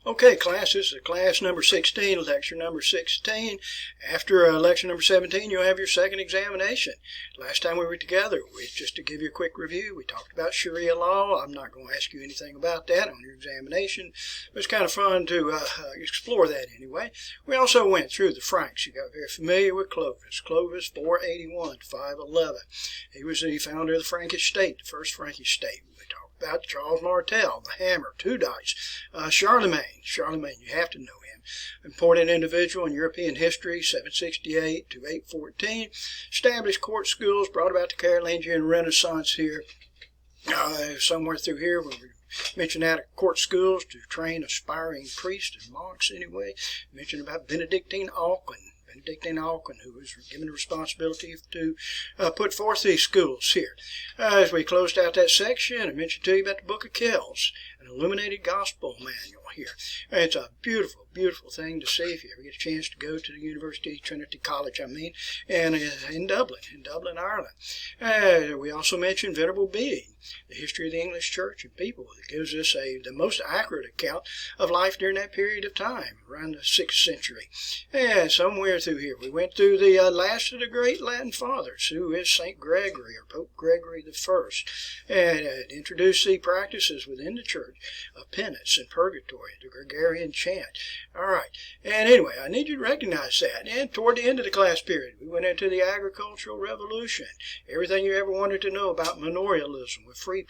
Okay, class, this is class number 16, lecture number 16. After lecture number 17, you'll have your second examination. Last time we were together, just to give you a quick review, we talked about Sharia law. I'm not going to ask you anything about that on your examination. It was kind of fun to explore that anyway. We also went through the Franks. You got very familiar with Clovis. Clovis, 481 to 511. He was the founder of the Frankish state, the first Frankish state. We talked about Charles Martel, the hammer, 2 dice. Charlemagne, you have to know him. Important individual in European history, 768 to 814. Established court schools, brought about the Carolingian Renaissance here. Somewhere through here, we mentioned out of court schools to train aspiring priests and monks anyway. Mentioned about Benedictine Alcuin, who was given the responsibility to put forth these schools here. As we closed out that section, I mentioned to you about the Book of Kells, an illuminated gospel manual here. It's a beautiful, beautiful thing to see if you ever get a chance to go to the University, Trinity College, and in Dublin, Ireland. We also mentioned Venerable Bede, the history of the English church and people. It gives us the most accurate account of life during that period of time, around the 6th century. And somewhere through here, we went through the last of the great Latin fathers, who is St. Gregory, or Pope Gregory I, and introduced the practices within the church of penance and purgatory, the Gregorian chant. All right. And anyway, I need you to recognize that. And toward the end of the class period, we went into the agricultural revolution. Everything you ever wanted to know about manorialism with free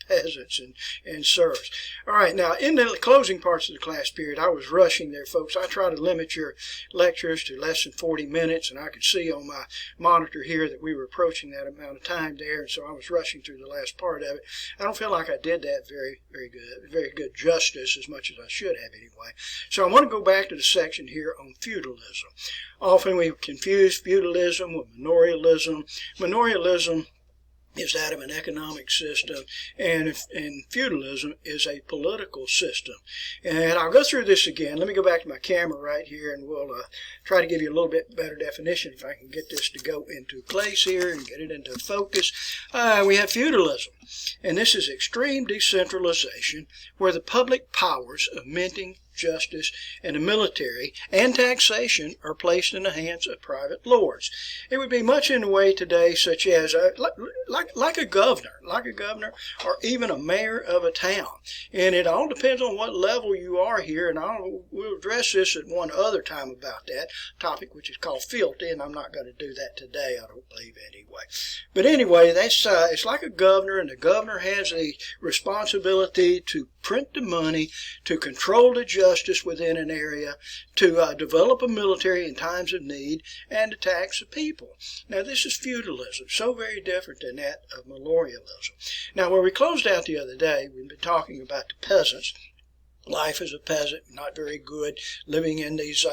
peasants and serfs. All right, now in the closing parts of the class period, I was rushing there, folks. I try to limit your lectures to less than 40 minutes, and I could see on my monitor here that we were approaching that amount of time there, and so I was rushing through the last part of it. I don't feel like I did that very good justice, as much as I should have anyway. So I want to go back to the section here on feudalism. Often we confuse feudalism with manorialism. Manorialism is that of an economic system, and feudalism is a political system. And I'll go through this again. Let me go back to my camera right here, and we'll try to give you a little bit better definition if I can get this to go into place here and get it into focus. We have feudalism, and this is extreme decentralization where the public powers of minting, justice, and the military and taxation are placed in the hands of private lords. It would be much in the way today, such as like a governor, or even a mayor of a town. And it all depends on what level you are here, and we'll address this at one other time about that topic, which is called fealty, and I'm not going to do that today, I don't believe anyway. But anyway, that's it's like a governor, and the governor has a responsibility to print the money, to control the justice within an area, to develop a military in times of need, and to tax the people. Now, this is feudalism, so very different than that of manorialism. Now, where we closed out the other day, we've been talking about the peasants. Life as a peasant, not very good, living in these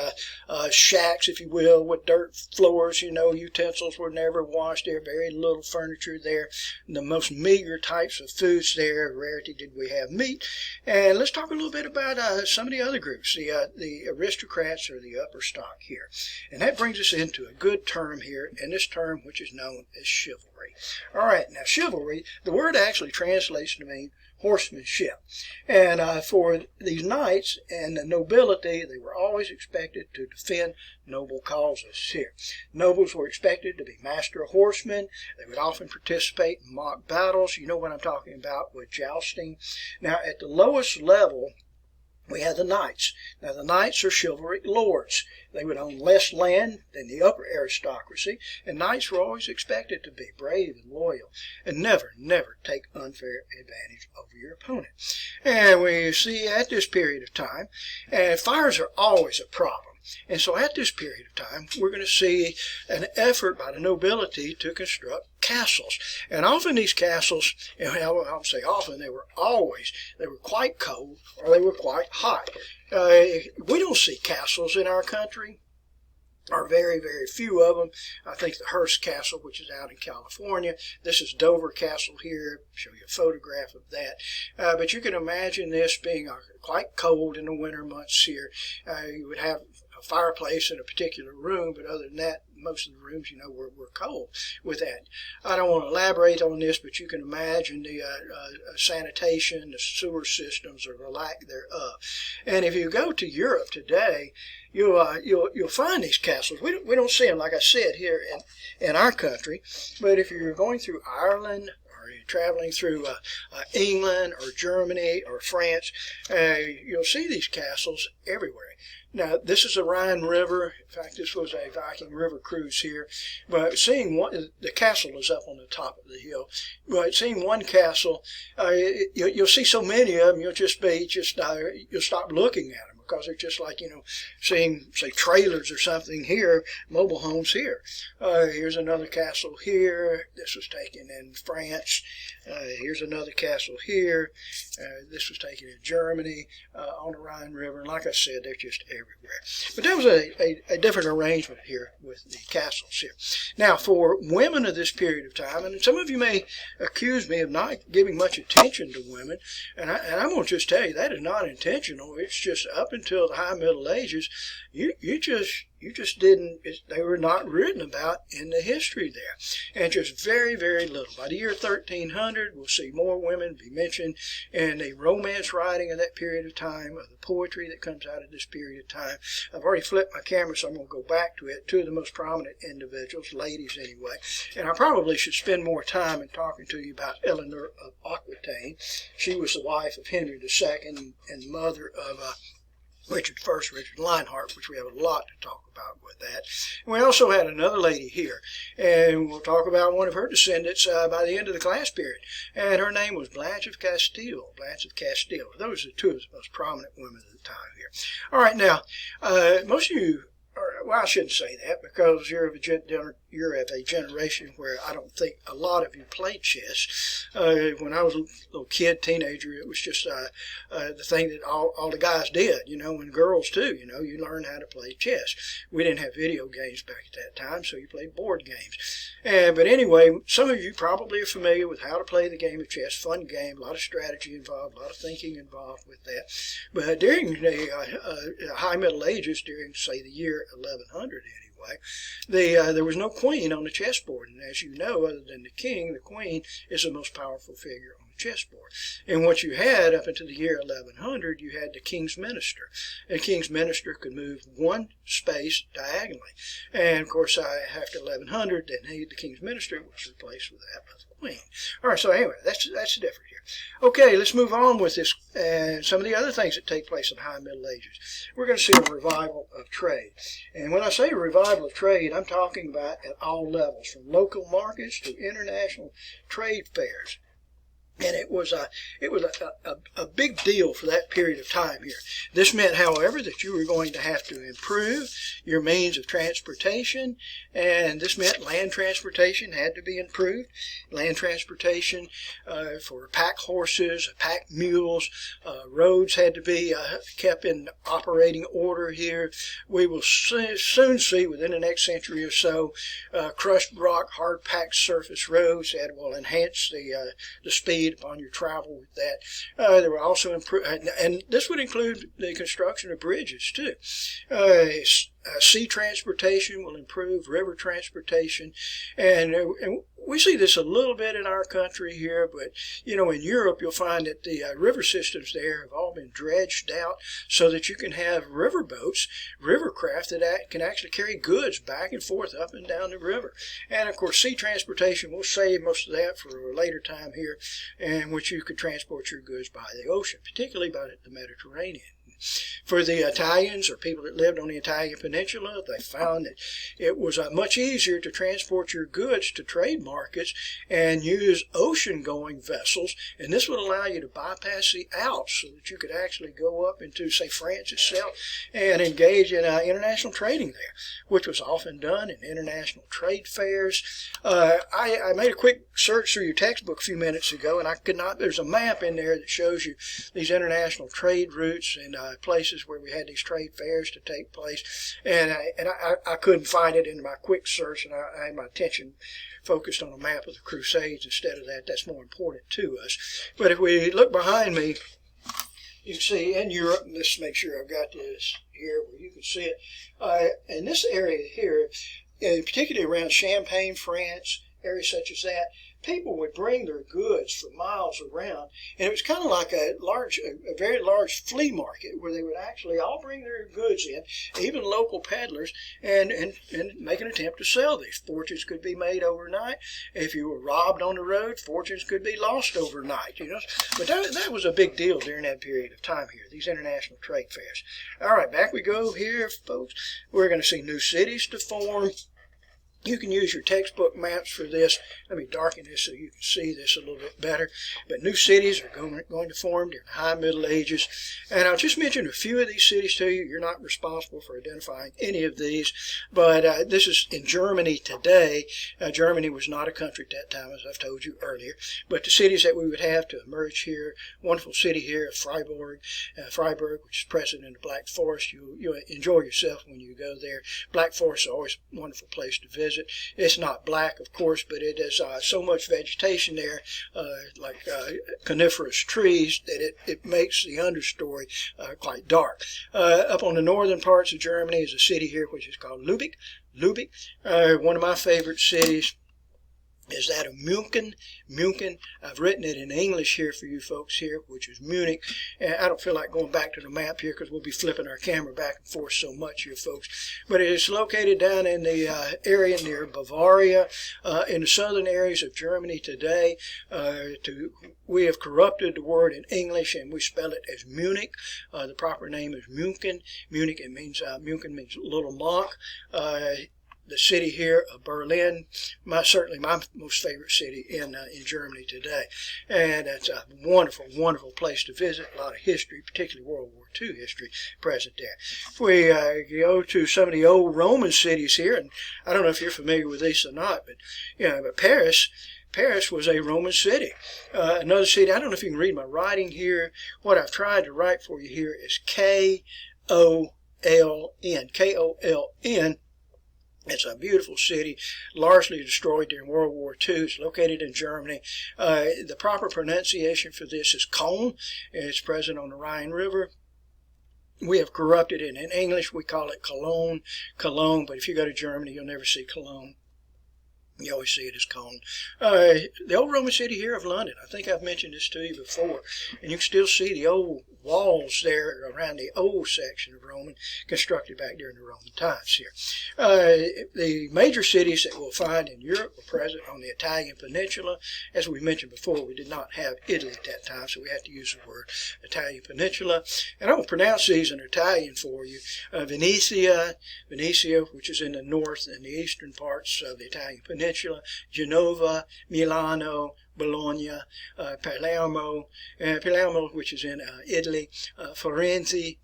shacks, if you will, with dirt floors. Utensils were never washed there, very little furniture there, the most meager types of foods there. Rarity did we have meat. And let's talk a little bit about some of the other groups, the aristocrats, or the upper stock here. And that brings us into a good term here, and this term which is known as chivalry. All right, now chivalry, the word actually translates to mean horsemanship. And for these knights and the nobility, they were always expected to defend noble causes here. Nobles were expected to be master horsemen. They would often participate in mock battles. You know what I'm talking about with jousting. Now, at the lowest level, we have the knights. Now, the knights are chivalric lords. They would own less land than the upper aristocracy, and knights were always expected to be brave and loyal, and never take unfair advantage over your opponent. And we see at this period of time, and fires are always a problem. And so at this period of time, we're going to see an effort by the nobility to construct castles. And often these castles, and I'll say often, they were quite cold or they were quite hot. We don't see castles in our country, or very, very few of them. I think the Hearst Castle, which is out in California. This is Dover Castle here. I'll show you a photograph of that. But you can imagine this being quite cold in the winter months here. You would have fireplace in a particular room, but other than that, most of the rooms, were cold with that. I don't want to elaborate on this, but you can imagine the sanitation, the sewer systems, or the lack thereof. And if you go to Europe today, you'll find these castles. We don't see them, like I said, here in our country. But if you're going through Ireland, or you're traveling through England or Germany or France, you'll see these castles everywhere. Now, this is the Rhine River. In fact, this was a Viking river cruise here. But seeing the castle is up on the top of the hill. But seeing one castle, you'll see so many of them, you'll stop looking at them, because they're just like, seeing, say, trailers or something here, mobile homes here. Here's another castle here. This was taken in France. Here's another castle here. This was taken in Germany on the Rhine River. And like I said, they're just everywhere. But that was a different arrangement here with the castles here. Now, for women of this period of time, and some of you may accuse me of not giving much attention to women, and I'm going to just tell you that is not intentional. It's just up until the High Middle Ages, you just didn't, they were not written about in the history there. And just very, very little. By the year 1300, we'll see more women be mentioned in the romance writing of that period of time, of the poetry that comes out of this period of time. I've already flipped my camera, so I'm going to go back to it. Two of the most prominent individuals, ladies anyway. And I probably should spend more time in talking to you about Eleanor of Aquitaine. She was the wife of Henry II and mother of Richard Lionheart, which we have a lot to talk about with that. And we also had another lady here, and we'll talk about one of her descendants by the end of the class period. And her name was Blanche of Castile. Blanche of Castile. Those are two of the most prominent women of the time here. All right, now, most of you, well, I shouldn't say that, because you're of a generation where I don't think a lot of you played chess. When I was a little kid, teenager, it was just the thing that all the guys did, and girls too, you learn how to play chess. We didn't have video games back at that time, so you played board games. But anyway, some of you probably are familiar with how to play the game of chess. Fun game, a lot of strategy involved, a lot of thinking involved with that. But during the High Middle Ages, during, say, the year 1100 anyway, there was no queen on the chessboard. And as you know, other than the king, the queen is the most powerful figure on the chessboard. And what you had up until the year 1100, you had the king's minister. And the king's minister could move one space diagonally. And of course, after 1100, then the king's minister was replaced with that of the queen. All right, so anyway, that's the difference here. Okay, let's move on with this and some of the other things that take place in the High Middle Ages. We're going to see a revival of trade. And when I say a revival of trade, I'm talking about at all levels, from local markets to international trade fairs. And it was a big deal for that period of time here. This meant, however, that you were going to have to improve your means of transportation, and this meant land transportation had to be improved. Land transportation for pack horses, pack mules, roads had to be kept in operating order here. We will soon see within the next century or so crushed rock, hard packed surface roads that will enhance the speed upon your travel with that. There were also and this would include the construction of bridges too. Sea transportation will improve, river transportation, and we see this a little bit in our country here, but in Europe you'll find that the river systems there have all been dredged out so that you can have river boats, river craft that can actually carry goods back and forth up and down the river. And of course, sea transportation, we'll save most of that for a later time here, in which you could transport your goods by the ocean, particularly by the Mediterranean. For the Italians, or people that lived on the Italian peninsula, they found that it was much easier to transport your goods to trade markets and use ocean-going vessels, and this would allow you to bypass the Alps so that you could actually go up into, say, France itself and engage in international trading there, which was often done in international trade fairs. I made a quick search through your textbook a few minutes ago, and I could not, there's a map in there that shows you these international trade routes and places where we had these trade fairs to take place, and I couldn't find it in my quick search, and I had my attention focused on a map of the Crusades instead of that. That's more important to us. But if we look behind me, You can see in Europe, let's make sure I've got this here where you can see it. In this area here, particularly around Champagne, France, areas such as that, people would bring their goods for miles around, and it was kind of like a very large flea market where they would actually all bring their goods in, even local peddlers, and make an attempt to sell these. Fortunes could be made overnight. If you were robbed on the road, fortunes could be lost overnight. But that was a big deal during that period of time here. These international trade fairs. All right, back we go here, folks. We're going to see new cities to form. You can use your textbook maps for this. Let me darken this so you can see this a little bit better. But new cities are going to form during the High Middle Ages. And I'll just mention a few of these cities to you. You're not responsible for identifying any of these. But this is in Germany today. Germany was not a country at that time, as I've told you earlier. But the cities that we would have to emerge here, wonderful city here of Freiburg, which is present in the Black Forest. You'll enjoy yourself when you go there. Black Forest is always a wonderful place to visit. It's not black, of course, but it has so much vegetation there, like coniferous trees, that it makes the understory quite dark. Up on the northern parts of Germany is a city here which is called Lübeck. One of my favorite cities is that of München. I've written it in English here for you folks here, which is Munich. And I don't feel like going back to the map here because we'll be flipping our camera back and forth so much here, folks. But it is located down in the area near Bavaria, in the southern areas of Germany today. We have corrupted the word in English and we spell it as Munich. The proper name is München. München means little monk. The city here of Berlin, certainly my most favorite city in Germany today. And it's a wonderful, wonderful place to visit. A lot of history, particularly World War II history, present there. If we go to some of the old Roman cities here, and I don't know if you're familiar with these or not, but Paris was a Roman city. Another city, I don't know if you can read my writing here. What I've tried to write for you here is Koln. Koln. It's a beautiful city, largely destroyed during World War II. It's located in Germany. The proper pronunciation for this is Köln. It's present on the Rhine River. We have corrupted it. In English, we call it Cologne, but if you go to Germany, you'll never see Cologne. You always see it as Cologne. The old Roman city here of London, I think I've mentioned this to you before, and you can still see the old walls there around the old section of Roman, constructed back during the Roman times here. The major cities that we'll find in Europe were present on the Italian peninsula. As we mentioned before, we did not have Italy at that time, so we had to use the word Italian peninsula. And I will pronounce these in Italian for you. Venetia, which is in the north and the eastern parts of the Italian peninsula. Genova, Milano, Bologna, Palermo, which is in Italy, Firenze,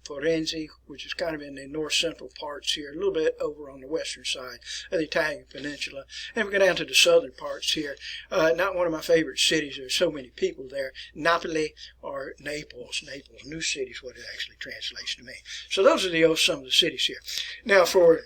which is kind of in the north-central parts here, a little bit over on the western side of the Italian peninsula. And we go down to the southern parts here. Not one of my favorite cities. There's so many people there. Napoli or Naples, new city is what it actually translates to me. So those are some of the cities here. Now for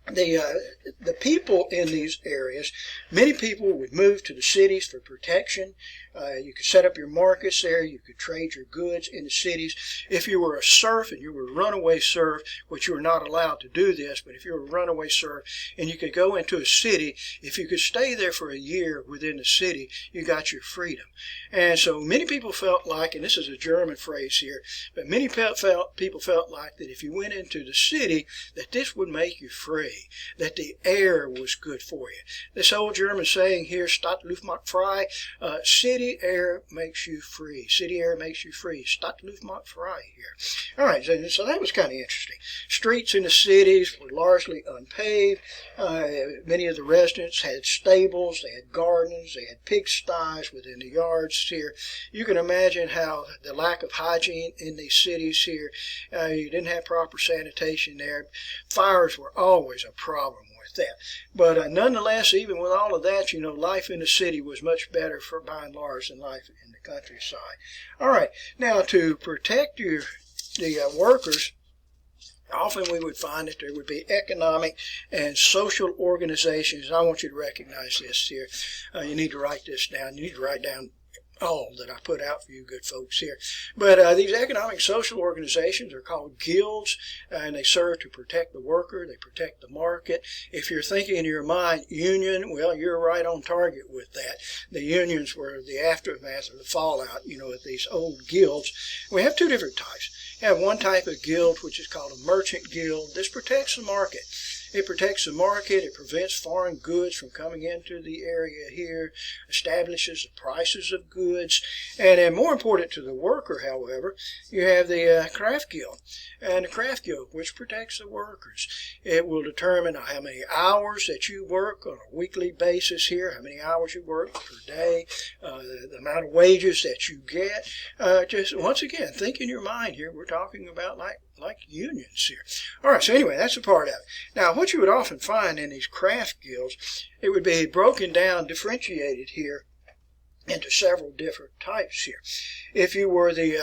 the people in these areas, many people would move to the cities for protection. You could set up your markets there. You could trade your goods in the cities. If you were a serf and you were a runaway serf, which you were not allowed to do this, but if you were a runaway serf and you could go into a city, if you could stay there for a year within the city, you got your freedom. And so many people felt like, and this is a German phrase here, but many people felt like that if you went into the city, that this would make you free, that the air was good for you. This old German saying here, Stadt Luft macht frei, city air makes you free. City air makes you free. Stadt Luft macht frei here. All right, so that was kind of interesting. Streets in the cities were largely unpaved. Many of the residents had stables, they had gardens, they had pigsties within the yards here. You can imagine how the lack of hygiene in these cities here, you didn't have proper sanitation there. Fires were always a problem with that. But nonetheless, even with all of that, life in the city was much better by and large than life in the countryside. All right, now to protect the workers, often we would find that there would be economic and social organizations. I want you to recognize this here. You need to write this down. You need to write down all that I put out for you good folks here. But these economic social organizations are called guilds, and they serve to protect the worker, they protect the market. If you're thinking in your mind union, well, you're right on target with that. The unions were the aftermath of the fallout, of these old guilds. We have two different types. You have one type of guild, which is called a merchant guild. This protects the market. It protects the market. It prevents foreign goods from coming into the area here, establishes the prices of goods. And then more important to the worker, however, you have the craft guild. And the craft guild, which protects the workers. It will determine how many hours that you work on a weekly basis here, how many hours you work per day, the amount of wages that you get. Just once again, think in your mind here, we're talking about like unions here. All right, so anyway, that's a part of it. Now, what you would often find in these craft guilds, it would be broken down, differentiated here into several different types here. If you were the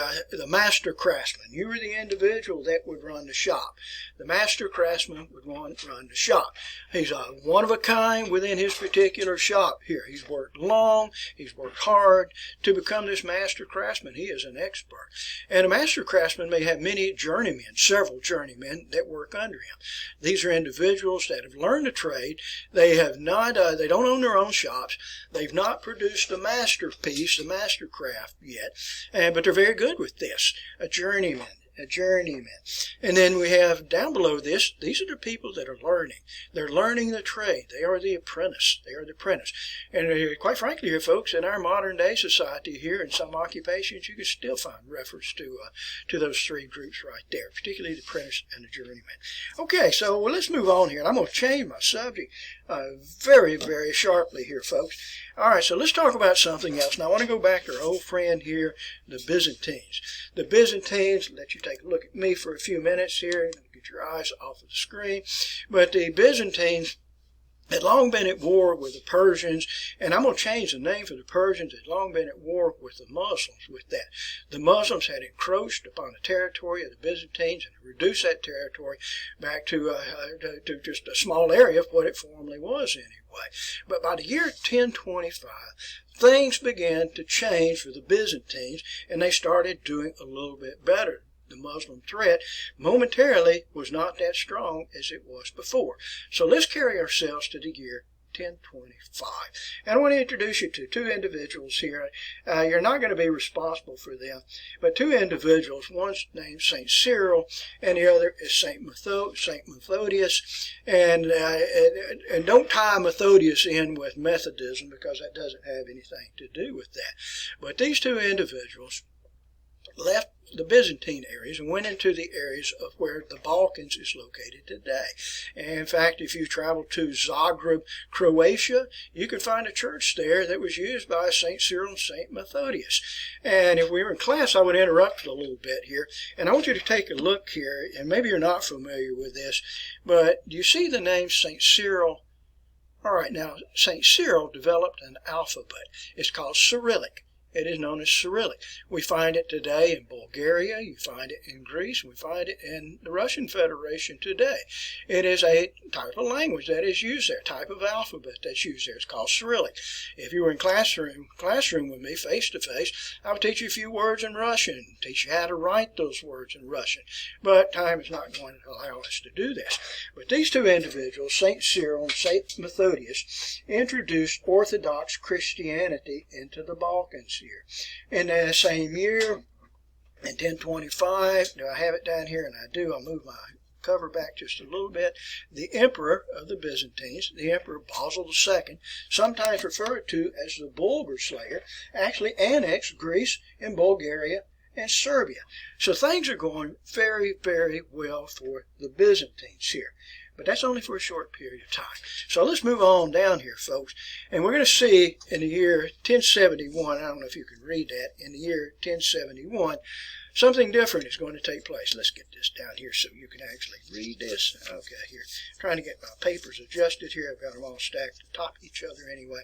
master craftsman, you were the individual that would run the shop. The master craftsman would run the shop. He's one of a kind within his particular shop here. He's worked long, he's worked hard to become this master craftsman. He is an expert. And a master craftsman may have many journeymen, several journeymen that work under him. These are individuals that have learned the trade. They have not, they don't own their own shops. They've not produced a masterpiece, a master craft yet, but they're very good with this, a journeyman. And then we have down below this, these are the people that are learning. They're learning the trade. They are the apprentice. And quite frankly here, folks, in our modern day society here, in some occupations, you can still find reference to those three groups right there, particularly the apprentice and the journeyman. Okay, so let's move on here. And I'm going to change my subject very, very sharply here, folks. All right, so let's talk about something else. Now, I want to go back to our old friend here, the Byzantines. The Byzantines, let you take a look at me for a few minutes here, get your eyes off of the screen. But the Byzantines had long been at war with the Persians, and I'm going to change the name for the Persians. Had long been at war with the Muslims with that. The Muslims had encroached upon the territory of the Byzantines and reduced that territory back to just a small area of what it formerly was anyway. But by the year 1025, things began to change for the Byzantines, and they started doing a little bit better. The Muslim threat momentarily was not that strong as it was before. So let's carry ourselves to the year 1025. And I want to introduce you to two individuals here. You're not going to be responsible for them, but two individuals. One's named St. Cyril, and the other is St. Methodius. And don't tie Methodius in with Methodism, because that doesn't have anything to do with that. But these two individuals left the Byzantine areas and went into the areas of where the Balkans is located today. And in fact, if you travel to Zagreb, Croatia, you can find a church there that was used by St. Cyril and St. Methodius. And if we were in class, I would interrupt a little bit here. And I want you to take a look here, and maybe you're not familiar with this, but do you see the name St. Cyril? All right, now, St. Cyril developed an alphabet. It's called Cyrillic. It is known as Cyrillic. We find it today in Bulgaria, you find it in Greece, we find it in the Russian Federation today. It is a type of language that is used there, a type of alphabet that's used there. It's called Cyrillic. If you were in classroom with me, face to face, I would teach you a few words in Russian, teach you how to write those words in Russian. But time is not going to allow us to do this. But these two individuals, St. Cyril and St. Methodius, introduced Orthodox Christianity into the Balkans here. In that same year, in 1025, do I have it down here? And I do. I'll move my cover back just a little bit. The emperor of the Byzantines, the Emperor Basil II, sometimes referred to as the Bulgar Slayer, actually annexed Greece and Bulgaria and Serbia. So things are going very, very well for the Byzantines here. But that's only for a short period of time. So let's move on down here, folks. And we're going to see in the year 1071, I don't know if you can read that, in the year 1071, something different is going to take place. Let's get this down here so you can actually read this. Okay, here. Trying to get my papers adjusted here. I've got them all stacked to top each other anyway.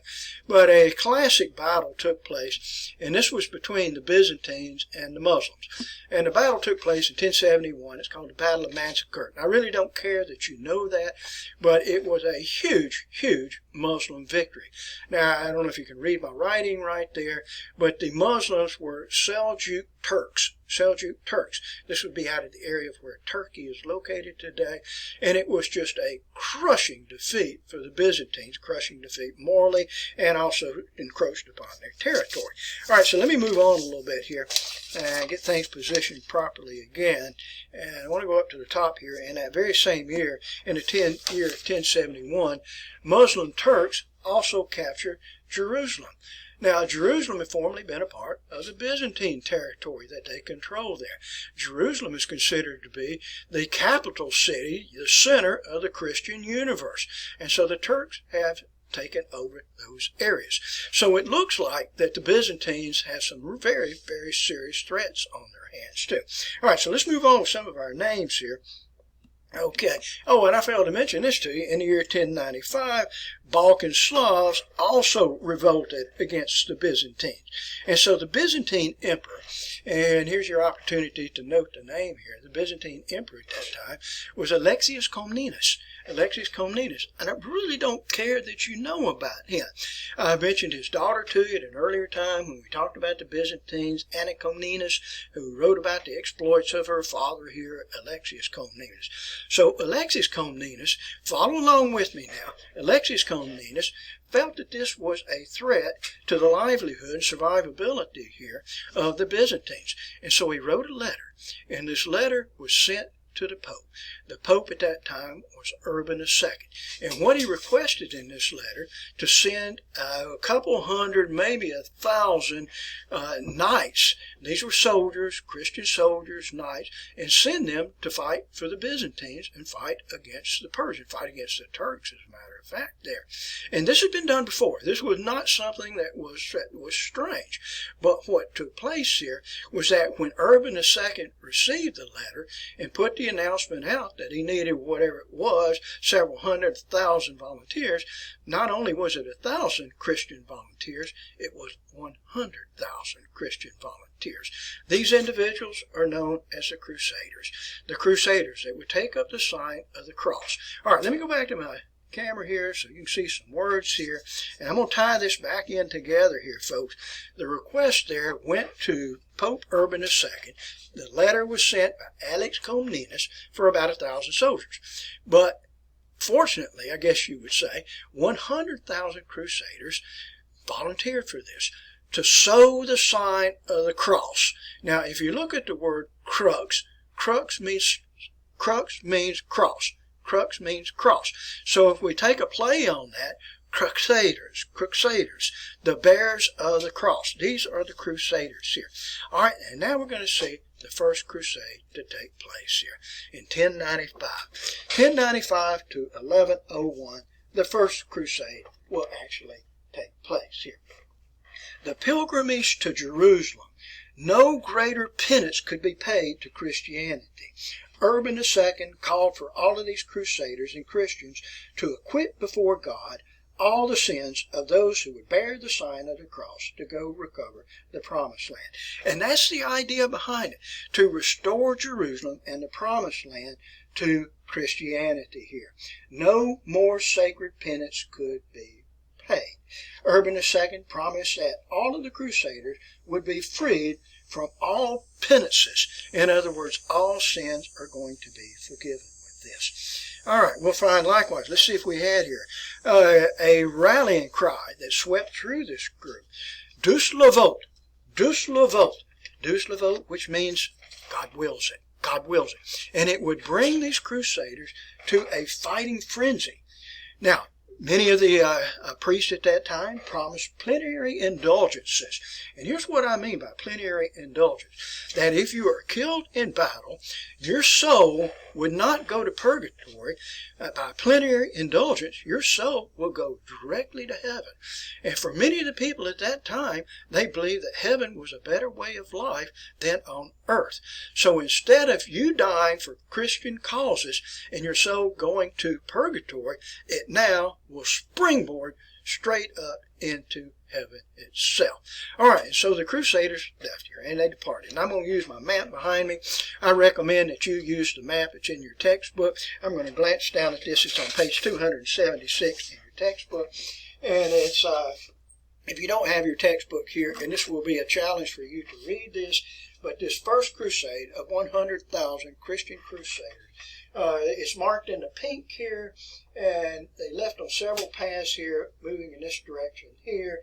But a classic battle took place, and this was between the Byzantines and the Muslims. And the battle took place in 1071. It's called the Battle of Manzikert. I really don't care that you know that, but it was a huge, huge Muslim victory. Now, I don't know if you can read my writing right there, but the Muslims were Seljuk Turks. Seljuk Turks. This would be out of the area of where Turkey is located today, and it was just a crushing defeat for the Byzantines, crushing defeat morally, and also encroached upon their territory. All right, so let me move on a little bit here and get things positioned properly again. And I want to go up to the top here. In that very same year, in the year of 1071, Muslim Turks also captured Jerusalem. Now, Jerusalem had formerly been a part of the Byzantine territory that they controlled there. Jerusalem is considered to be the capital city, the center of the Christian universe. And so the Turks have taken over those areas. So it looks like that the Byzantines have some very, very serious threats on their hands too. All right, so let's move on with some of our names here. Okay. Oh, and I failed to mention this to you. In the year 1095, Balkan Slavs also revolted against the Byzantines. And so the Byzantine emperor, and here's your opportunity to note the name here, the Byzantine emperor at that time was Alexius Comnenus. Alexius Comnenus. And I really don't care that you know about him. I mentioned his daughter to you at an earlier time when we talked about the Byzantines, Anna Comnenus, who wrote about the exploits of her father here, Alexius Comnenus. So Alexius Comnenus, follow along with me now. Alexius Comnenus felt that this was a threat to the livelihood and survivability here of the Byzantines. And so he wrote a letter, and this letter was sent to the Pope. The Pope at that time was Urban II. And what he requested in this letter, to send a couple hundred, maybe 1,000 knights. These were soldiers, Christian soldiers, knights, and send them to fight for the Byzantines and fight against the Persians, fight against the Turks, as a matter of fact there. And this had been done before. This was not something that was strange. But what took place here was that when Urban II received the letter and put the announcement out that he needed whatever it was, several 100,000 volunteers, not only was it 1,000 Christian volunteers, it was 100,000 Christian volunteers. These individuals are known as the Crusaders. The Crusaders that would take up the sign of the cross. All right, let me go back to my camera here so you can see some words here. And I'm going to tie this back in together here, folks. The request there went to Pope Urban II. The letter was sent by Alex Comnenus for about 1,000 soldiers. But fortunately, I guess you would say, 100,000 Crusaders volunteered for this, to sew the sign of the cross. Now, if you look at the word crux, crux means cross. Crux means cross. So if we take a play on that, Crusaders, the bearers of the cross. These are the Crusaders here. All right, and now we're going to see the first crusade to take place here in 1095. 1095 to 1101, the first crusade will actually take place here. The pilgrimage to Jerusalem. No greater penance could be paid to Christianity. Urban II called for all of these crusaders and Christians to acquit before God all the sins of those who would bear the sign of the cross to go recover the promised land. And that's the idea behind it, to restore Jerusalem and the promised land to Christianity here. No more sacred penance could be paid. Urban II promised that all of the crusaders would be freed from all penances. In other words, all sins are going to be forgiven with this. All right, we'll find likewise. Let's see if we had here a rallying cry that swept through this group. Dus Levote, Dus Levote, Dus Levote, which means God wills it. God wills it. And it would bring these crusaders to a fighting frenzy. Now, many of the priests at that time promised plenary indulgences. And here's what I mean by plenary indulgence. That if you are killed in battle, your soul would not go to purgatory. By plenary indulgence, your soul will go directly to heaven. And for many of the people at that time, they believed that heaven was a better way of life than on earth. So instead of you dying for Christian causes and your soul going to purgatory, it now will springboard straight up into heaven itself. All right, so the Crusaders left here and they departed. And I'm going to use my map behind me. I recommend that you use the map that's in your textbook. I'm going to glance down at this. It's on page 276 in your textbook, and it's if you don't have your textbook here, and this will be a challenge for you to read this, but this first crusade of 100,000 Christian crusaders, it's marked in the pink here, and they left on several paths here, moving in this direction here.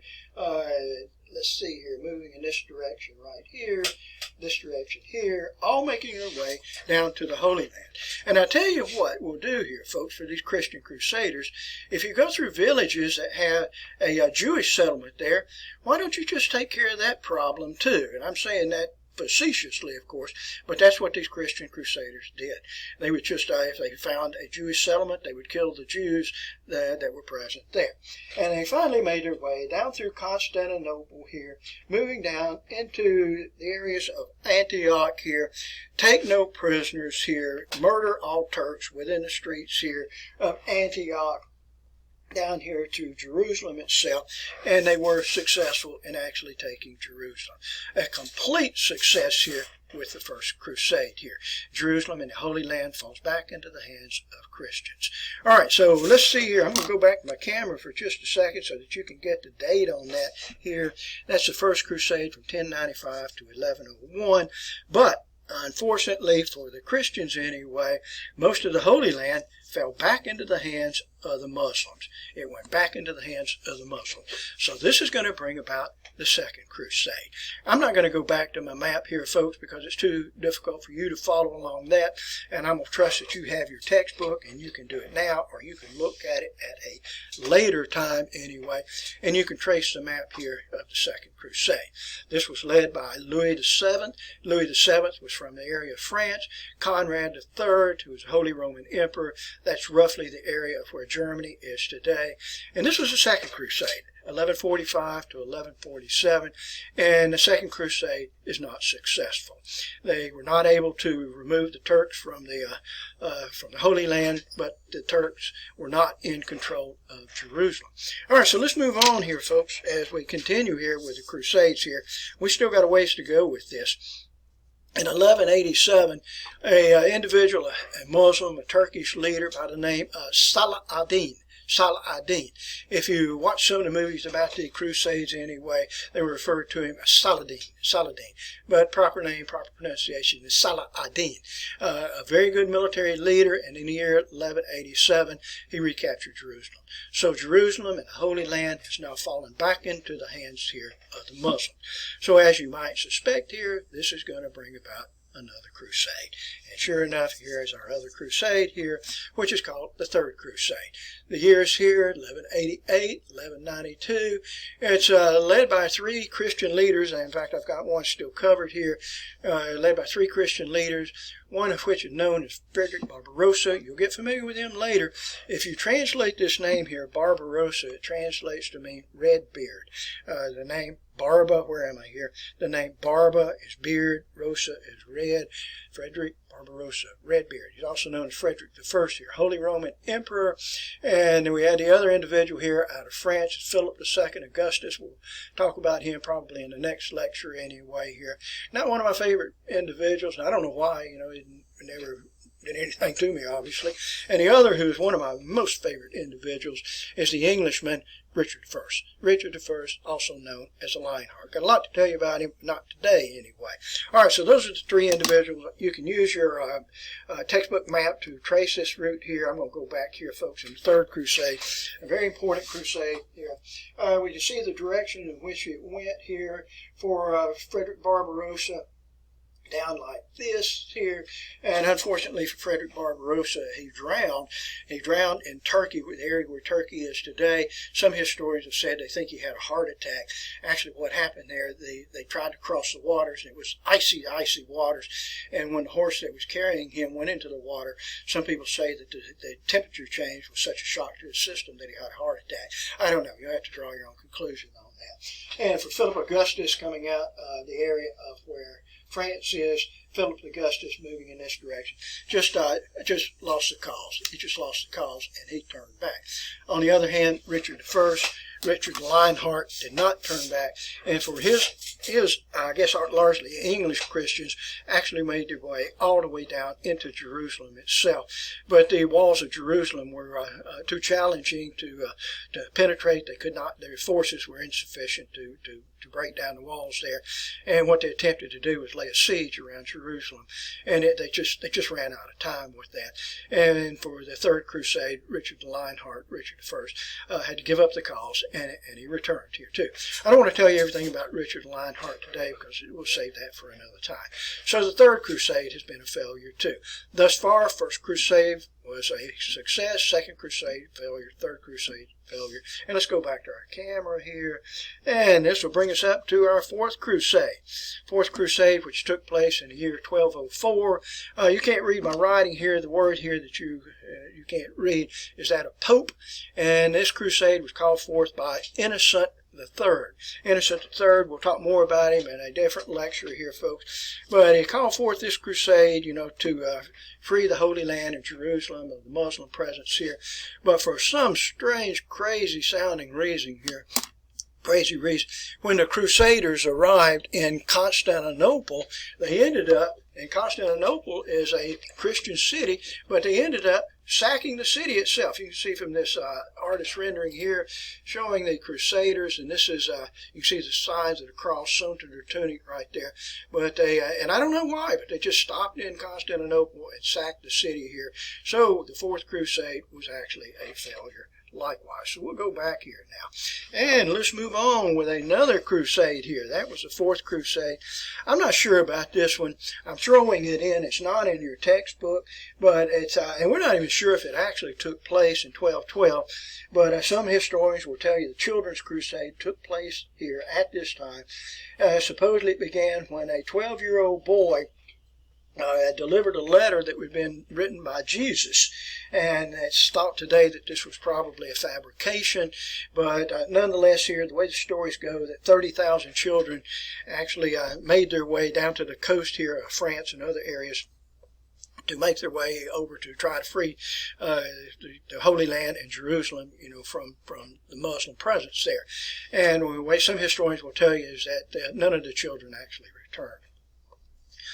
Let's see here, moving in this direction right here, this direction here, all making their way down to the Holy Land. And I tell you what we'll do here, folks, for these Christian crusaders, if you go through villages that have a Jewish settlement there, why don't you just take care of that problem too? And I'm saying that facetiously, of course, but that's what these Christian crusaders did. They would just, if they found a Jewish settlement, they would kill the Jews that were present there. And they finally made their way down through Constantinople here, moving down into the areas of Antioch here, take no prisoners here, murder all Turks within the streets here of Antioch, down here to Jerusalem itself, and they were successful in actually taking Jerusalem. A complete success here with the first crusade here. Jerusalem and the Holy Land falls back into the hands of Christians. All right, so let's see here. I'm going to go back to my camera for just a second so that you can get the date on that here. That's the first crusade from 1095 to 1101, but unfortunately for the Christians anyway, most of the Holy Land fell back into the hands of the Muslims. It went back into the hands of the Muslims. So this is going to bring about the Second Crusade. I'm not going to go back to my map here, folks, because it's too difficult for you to follow along that, and I'm going to trust that you have your textbook, and you can do it now, or you can look at it at a later time anyway, and you can trace the map here of the Second Crusade. This was led by Louis VII. Louis VII was from the area of France. Conrad III, who was a Holy Roman Emperor, that's roughly the area of where Germany is today. And this was the Second Crusade, 1145 to 1147, and the Second Crusade is not successful. They were not able to remove the Turks from the Holy Land, but the Turks were not in control of Jerusalem. All right, so let's move on here, folks, as we continue here with the Crusades here. We still got a ways to go with this. In 1187, an individual, a Muslim, a Turkish leader by the name of Salah ad-Din. If you watch some of the movies about the Crusades anyway, they were referred to him as Saladin. But proper name, proper pronunciation is Salah ad-Din. A very good military leader, and in the year 1187, he recaptured Jerusalem. So Jerusalem and the Holy Land has now fallen back into the hands here of the Muslims. So as you might suspect here, this is going to bring about another crusade. And sure enough, here is our other crusade here, which is called the Third Crusade. The years here, 1188, 1192. It's led by three Christian leaders. In fact, I've got one still covered here, led by three Christian leaders, one of which is known as Frederick Barbarossa. You'll get familiar with him later. If you translate this name here, Barbarossa, it translates to mean red beard. The name Barba, where am I here? The name Barba is beard, Rosa is red. Frederick Barbarossa, red beard. He's also known as Frederick I here, Holy Roman Emperor. And we had the other individual here out of France, Philip II Augustus. We'll talk about him probably in the next lecture anyway here. Not one of my favorite individuals, and I don't know why, he never did anything to me, obviously. And the other, who is one of my most favorite individuals, is the Englishman Richard I. Richard I, also known as the Lionheart. Got a lot to tell you about him, but not today anyway. All right, so those are the three individuals. You can use your textbook map to trace this route here. I'm going to go back here, folks, in the Third Crusade, a very important crusade here. We can see the direction in which it went here for Frederick Barbarossa, down like this here, and unfortunately for Frederick Barbarossa, he drowned. He drowned in Turkey, the area where Turkey is today. Some historians have said they think he had a heart attack. Actually, what happened there, they tried to cross the waters, and it was icy waters, and when the horse that was carrying him went into the water, some people say that the temperature change was such a shock to his system that he had a heart attack. I don't know. You'll have to draw your own conclusion on that. And for Philip Augustus, coming out the area of where France is, Philip Augustus moving in this direction, just lost the cause. He just lost the cause, and he turned back. On the other hand, Richard I, Richard the Lionheart did not turn back, and for his I guess largely English Christians actually made their way all the way down into Jerusalem itself. But the walls of Jerusalem were too challenging to penetrate. They could not. Their forces were insufficient to break down the walls there. And what they attempted to do was lay a siege around Jerusalem, and they just ran out of time with that. And for the Third Crusade, Richard the Lionheart, Richard I, had to give up the cause, and he returned here too. I don't want to tell you everything about Richard the Lionheart today because we'll save that for another time. So the Third Crusade has been a failure too. Thus far, First Crusade was a success, Second Crusade failure, Third Crusade failure. And let's go back to our camera here, and this will bring us up to our Fourth Crusade. Fourth Crusade, which took place in the year 1204. You can't read my writing here. The word here that you can't read is that of Pope, and this crusade was called forth by Innocent III. Innocent III, we'll talk more about him in a different lecture here, folks. But he called forth this crusade, to free the Holy Land of Jerusalem of the Muslim presence here. But for some strange, crazy-sounding reason here, when the Crusaders arrived in Constantinople, they ended up, and Constantinople is a Christian city, but they ended up sacking the city itself. You can see from this artist rendering here showing the Crusaders, and this is, you can see the signs of the cross sewn to their tunic right there. But they, and I don't know why, but they just stopped in Constantinople and sacked the city here. So the Fourth Crusade was actually a failure likewise. So we'll go back here now. And let's move on with another crusade here. That was the Fourth Crusade. I'm not sure about this one. I'm throwing it in. It's not in your textbook, but it's, and we're not even sure if it actually took place in 1212, but some historians will tell you the Children's Crusade took place here at this time. Supposedly it began when a 12-year-old boy delivered a letter that had been written by Jesus, and it's thought today that this was probably a fabrication, but nonetheless here, the way the stories go, that 30,000 children actually made their way down to the coast here of France and other areas to make their way over to try to free the Holy Land and Jerusalem, from the Muslim presence there. And the way some historians will tell you is that none of the children actually returned.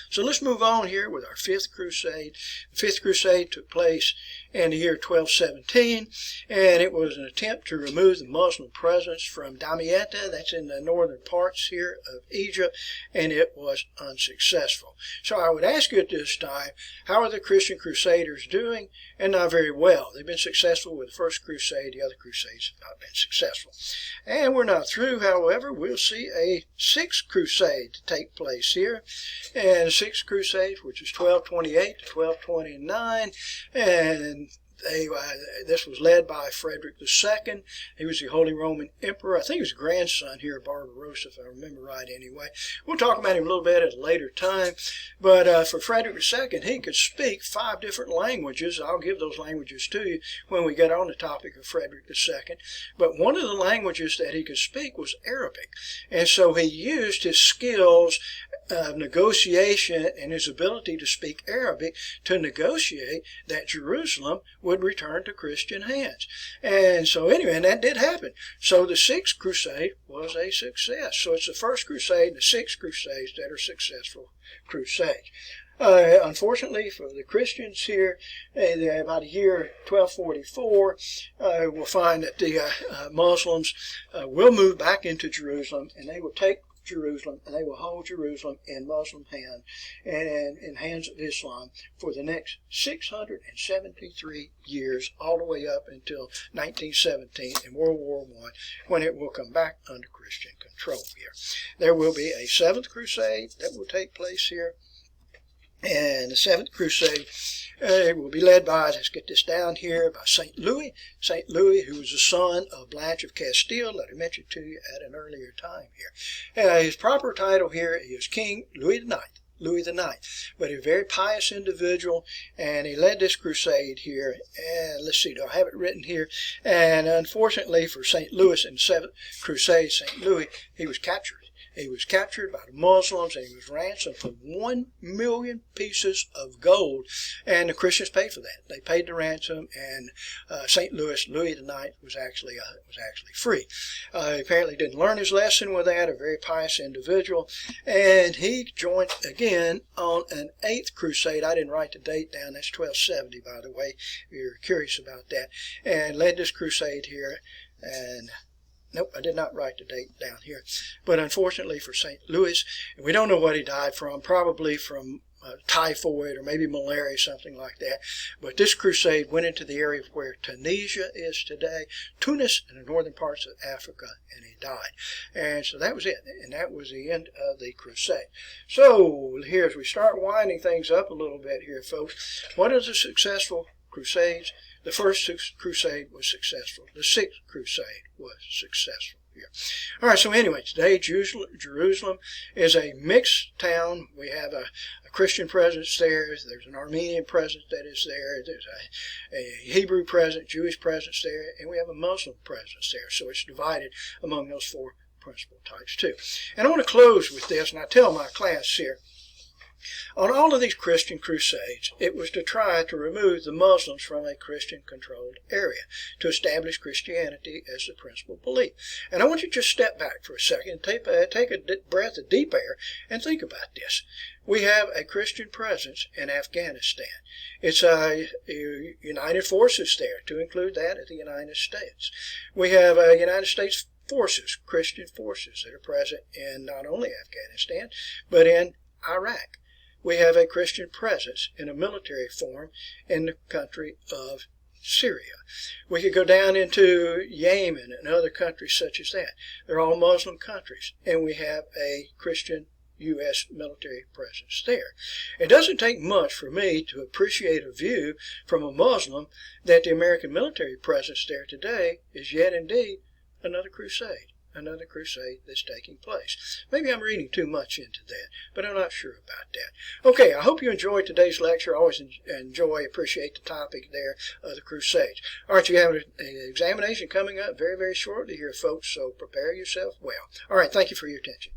So let's move on here with our Fifth Crusade. The Fifth Crusade took place in the year 1217, and it was an attempt to remove the Muslim presence from Damietta, that's in the northern parts here of Egypt, and it was unsuccessful. So I would ask you at this time, how are the Christian Crusaders doing? And not very well. They've been successful with the First Crusade. The other Crusades have not been successful. And we're not through, however. We'll see a Sixth Crusade take place here. And the Sixth Crusade, which is 1228 to 1229, and this was led by Frederick II. He was the Holy Roman Emperor. I think he was a grandson here of Barbarossa, if I remember right anyway. We'll talk about him a little bit at a later time. But for Frederick II, he could speak 5 different languages. I'll give those languages to you when we get on the topic of Frederick II. But one of the languages that he could speak was Arabic. And so he used his skills of negotiation and his ability to speak Arabic to negotiate that Jerusalem would return to Christian hands. And so anyway, and that did happen. So the Sixth Crusade was a success. So it's the First Crusade and the Sixth Crusades that are successful crusades. Unfortunately for the Christians here, about the year 1244, we'll find that the Muslims will move back into Jerusalem, and they will take Jerusalem, and they will hold Jerusalem in Muslim hands and in hands of Islam for the next 673 years, all the way up until 1917 in World War I, when it will come back under Christian control here. There will be a Seventh Crusade that will take place here. And the Seventh Crusade will be led by, let's get this down here, by St. Louis. St. Louis, who was the son of Blanche of Castile, that I mentioned to you at an earlier time here. His proper title here is King Louis IX, but a very pious individual, and he led this crusade here. And let's see, do I have it written here? And unfortunately for St. Louis in the Seventh Crusade, St. Louis, he was captured. He was captured by the Muslims, and he was ransomed for 1 million pieces of gold, and the Christians paid for that. They paid the ransom, and St. Louis, Louis IX, was actually free. He apparently didn't learn his lesson with that, a very pious individual, and he joined again on an 8th crusade. I didn't write the date down. That's 1270, by the way, if you're curious about that, and led this crusade here. And nope, I did not write the date down here. But unfortunately for St. Louis, we don't know what he died from, probably from typhoid or maybe malaria, something like that. But this crusade went into the area where Tunisia is today, Tunis, in the northern parts of Africa, and he died. And so that was it, and that was the end of the crusade. So here, as we start winding things up a little bit here, folks, what is a successful crusades? The first crusade was successful. The 6th crusade was successful here. All right, so anyway, today Jerusalem is a mixed town. We have a Christian presence there. There's an Armenian presence that is there. There's a Hebrew presence, Jewish presence there, and we have a Muslim presence there. So it's divided among those 4 principal types too. And I want to close with this, and I tell my class here, on all of these Christian crusades, it was to try to remove the Muslims from a Christian-controlled area, to establish Christianity as the principal belief. And I want you to just step back for a second, take a breath of deep air, and think about this. We have a Christian presence in Afghanistan. It's United Forces there, to include that at the United States. We have United States forces, Christian forces, that are present in not only Afghanistan, but in Iraq. We have a Christian presence in a military form in the country of Syria. We could go down into Yemen and other countries such as that. They're all Muslim countries, and we have a Christian U.S. military presence there. It doesn't take much for me to appreciate a view from a Muslim that the American military presence there today is yet indeed another crusade. Another crusade that's taking place. Maybe I'm reading too much into that, but I'm not sure about that. Okay, I hope you enjoyed today's lecture. I always appreciate the topic there of the Crusades. All right, you have an examination coming up very, very shortly here, folks, so prepare yourself well. All right, thank you for your attention.